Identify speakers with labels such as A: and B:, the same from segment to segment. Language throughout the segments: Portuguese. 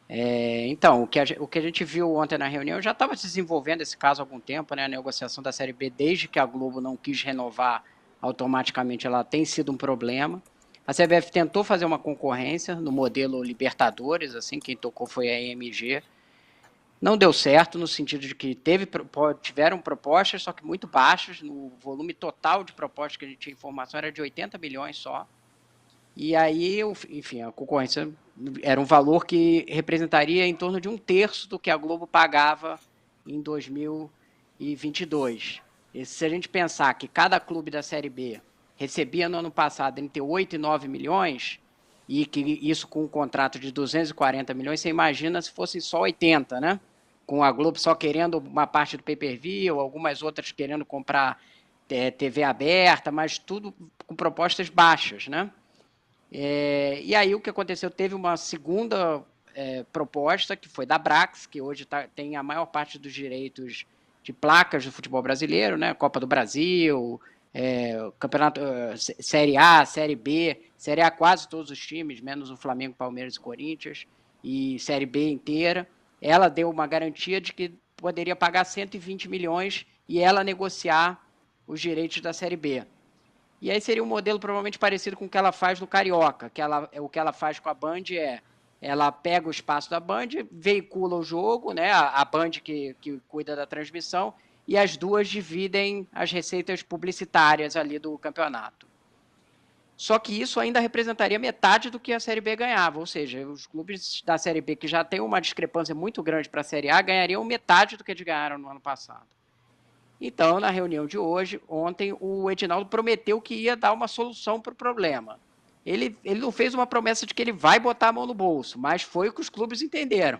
A: Então, o que a gente viu ontem na reunião já estava se desenvolvendo esse caso há algum tempo, né? A negociação da Série B, desde que a Globo não quis renovar automaticamente, ela tem sido um problema. A CBF tentou fazer uma concorrência no modelo Libertadores, assim, quem tocou foi a EMG. Não deu certo no sentido de que tiveram propostas, só que muito baixas. No volume total de propostas que a gente tinha informação era de 80 milhões só. E aí, enfim, a concorrência era um valor que representaria em torno de um terço do que a Globo pagava em 2022. E se a gente pensar que cada clube da Série B recebia no ano passado entre 8 e 9 milhões, e que isso com um contrato de 240 milhões, você imagina se fosse só 80, né? Com a Globo só querendo uma parte do pay-per-view, algumas outras querendo comprar TV aberta, mas tudo com propostas baixas, né? E aí o que aconteceu? Teve uma segunda proposta, que foi da Brax, que hoje tem a maior parte dos direitos de placas do futebol brasileiro, né? Copa do Brasil, Campeonato Série A, Série B, Série A quase todos os times, menos o Flamengo, Palmeiras e Corinthians, e Série B inteira. Ela deu uma garantia de que poderia pagar 120 milhões e ela negociar os direitos da Série B. E aí seria um modelo provavelmente parecido com o que ela faz no Carioca, o que ela faz com a Band ela pega o espaço da Band, veicula o jogo, né, a Band que cuida da transmissão, e as duas dividem as receitas publicitárias ali do campeonato. Só que isso ainda representaria metade do que a Série B ganhava, ou seja, os clubes da Série B que já têm uma discrepância muito grande para a Série A ganhariam metade do que eles ganharam no ano passado. Então, na reunião de hoje, ontem, o Edinaldo prometeu que ia dar uma solução para o problema. Ele não fez uma promessa de que ele vai botar a mão no bolso, mas foi o que os clubes entenderam.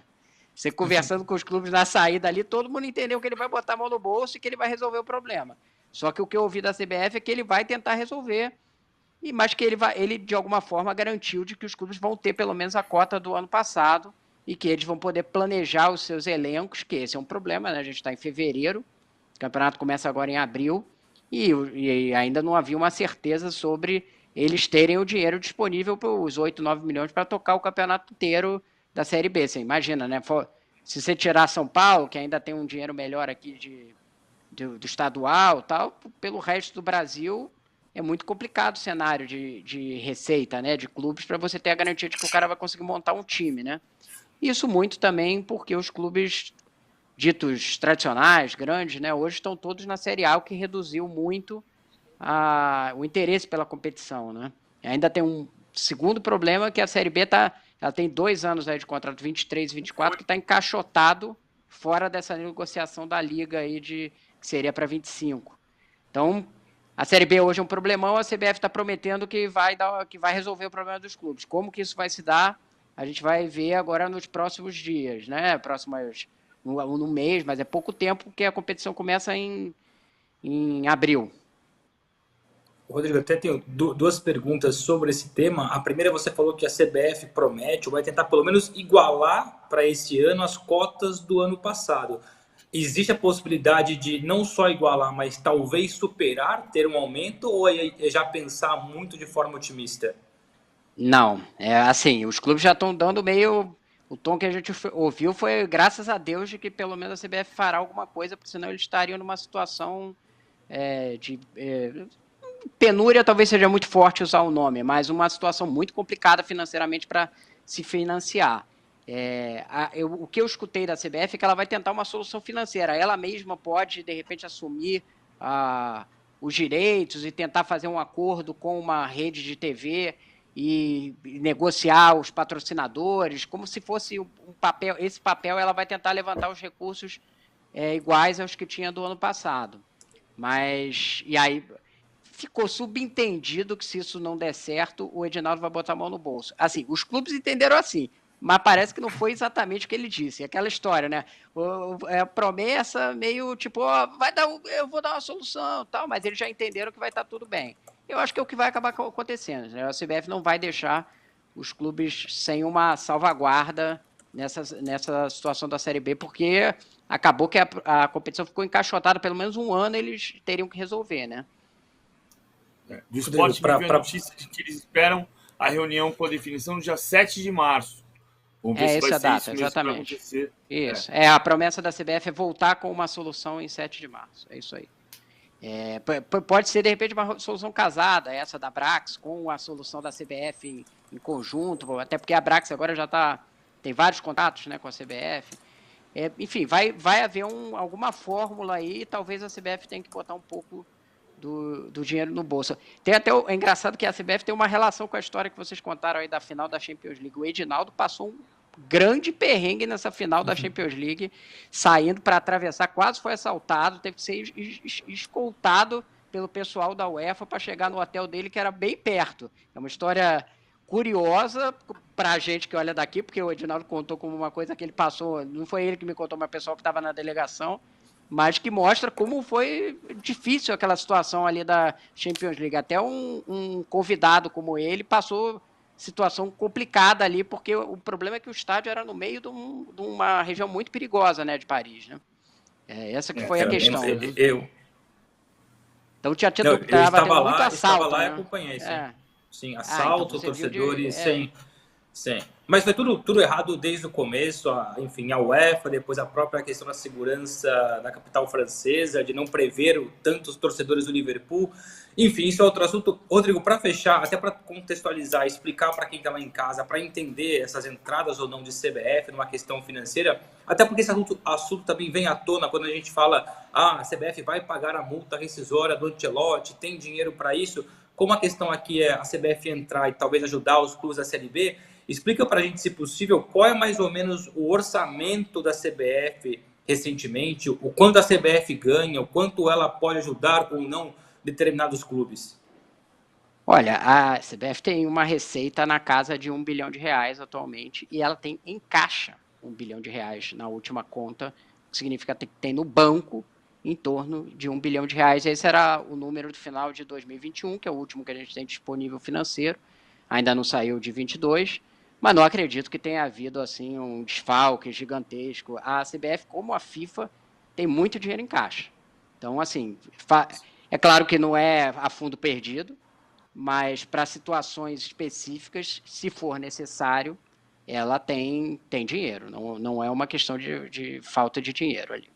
A: Você conversando com os clubes na saída ali, todo mundo entendeu que ele vai botar a mão no bolso e que ele vai resolver o problema. Só que o que eu ouvi da CBF é que ele vai tentar resolver, mas que ele de alguma forma garantiu de que os clubes vão ter pelo menos a cota do ano passado e que eles vão poder planejar os seus elencos, que esse é um problema, né? A gente está em fevereiro, o campeonato começa agora em abril e ainda não havia uma certeza sobre eles terem o dinheiro disponível para os 8, 9 milhões para tocar o campeonato inteiro da Série B. Você imagina, né? Se você tirar São Paulo, que ainda tem um dinheiro melhor aqui do estadual, tal, pelo resto do Brasil é muito complicado o cenário de receita, né, de clubes, para você ter a garantia de que o cara vai conseguir montar um time, né? Isso muito também porque os clubes ditos tradicionais, grandes, né, hoje estão todos na Série A, o que reduziu muito o interesse pela competição, né? E ainda tem um segundo problema, que a Série B ela tem 2 anos aí de contrato, 23 e 24, que está encaixotado fora dessa negociação da Liga aí que seria para 25. Então, a Série B hoje é um problemão, a CBF está prometendo que vai resolver o problema dos clubes. Como que isso vai se dar, a gente vai ver agora nos próximos dias, né? No mês, mas é pouco tempo, porque a competição começa em abril.
B: Rodrigo, até tenho duas perguntas sobre esse tema. A primeira, você falou que a CBF promete ou vai tentar pelo menos igualar para esse ano as cotas do ano passado. Existe a possibilidade de não só igualar, mas talvez superar, ter um aumento, ou é já pensar muito de forma otimista?
A: Não, é assim, os clubes já estão dando meio. O tom que a gente ouviu foi, graças a Deus, de que pelo menos a CBF fará alguma coisa, porque senão eles estariam numa situação de penúria, talvez seja muito forte usar o nome, mas uma situação muito complicada financeiramente para se financiar. O que eu escutei da CBF é que ela vai tentar uma solução financeira. Ela mesma pode, de repente, assumir os direitos e tentar fazer um acordo com uma rede de TV e negociar os patrocinadores, como se fosse um papel. Esse papel ela vai tentar levantar os recursos iguais aos que tinha do ano passado. Mas, e aí, ficou subentendido que se isso não der certo, o Edinaldo vai botar a mão no bolso. Assim, os clubes entenderam assim, mas parece que não foi exatamente o que ele disse. Aquela história, né? A promessa meio tipo, eu vou dar uma solução, tal, mas eles já entenderam que vai estar tudo bem. Eu acho que é o que vai acabar acontecendo. Né? A CBF não vai deixar os clubes sem uma salvaguarda nessa situação da Série B, porque acabou que a competição ficou encaixotada pelo menos um ano, eles teriam que resolver, né?
C: Do Sport me veio a notícia de que eles esperam a reunião com a definição no dia 7 de março. Vamos ver se vai
A: Essa
C: ser
A: data,
C: isso mesmo que vai
A: exatamente.
C: acontecer.
A: Isso. A promessa da CBF é voltar com uma solução em 7 de março. É isso aí. Pode ser, de repente, uma solução casada, essa da Brax, com a solução da CBF em conjunto, até porque a Brax agora já tem vários contatos, né, com a CBF. Enfim, vai haver alguma fórmula aí, e talvez a CBF tenha que botar um pouco do dinheiro no bolso. É engraçado que a CBF tem uma relação com a história que vocês contaram aí da final da Champions League. O Edinaldo passou um grande perrengue nessa final da Champions League, saindo para atravessar, quase foi assaltado, teve que ser escoltado pelo pessoal da UEFA para chegar no hotel dele, que era bem perto. É uma história curiosa para a gente que olha daqui, porque o Edinaldo contou como uma coisa que ele passou, não foi ele que me contou, mas o pessoal que estava na delegação, mas que mostra como foi difícil aquela situação ali da Champions League. Até um convidado como ele passou situação complicada ali, porque o problema é que o estádio era no meio de uma região muito perigosa, né, de Paris, né? Essa que foi a questão. Então
B: Eu
A: estava tendo
B: estava
A: muito
B: lá,
A: assalto,
B: e
A: né?
B: acompanhei, sim. Sim,
A: então
B: assalto,
A: você viu
B: torcedores, sem. Mas foi tudo errado desde o começo, enfim, a UEFA, depois a própria questão da segurança na capital francesa, de não prever tantos torcedores do Liverpool. Enfim, isso é outro assunto. Rodrigo, para fechar, até para contextualizar, explicar para quem está lá em casa, para entender essas entradas ou não de CBF numa questão financeira, até porque esse assunto também vem à tona quando a gente fala a CBF vai pagar a multa rescisória do Ancelotti, tem dinheiro para isso. Como a questão aqui é a CBF entrar e talvez ajudar os clubes da Série B, explica para a gente, se possível, qual é mais ou menos o orçamento da CBF recentemente, o quanto a CBF ganha, o quanto ela pode ajudar ou não determinados clubes.
A: Olha, a CBF tem uma receita na casa de R$1 bilhão atualmente, e ela tem em caixa R$1 bilhão na última conta, que significa que tem no banco em torno de R$1 bilhão. Esse era o número do final de 2021, que é o último que a gente tem disponível financeiro. Ainda não saiu de 22, mas não acredito que tenha havido assim um desfalque gigantesco. A CBF, como a FIFA, tem muito dinheiro em caixa. Então, assim, é claro que não é a fundo perdido, mas para situações específicas, se for necessário, ela tem dinheiro. Não é uma questão de falta de dinheiro ali.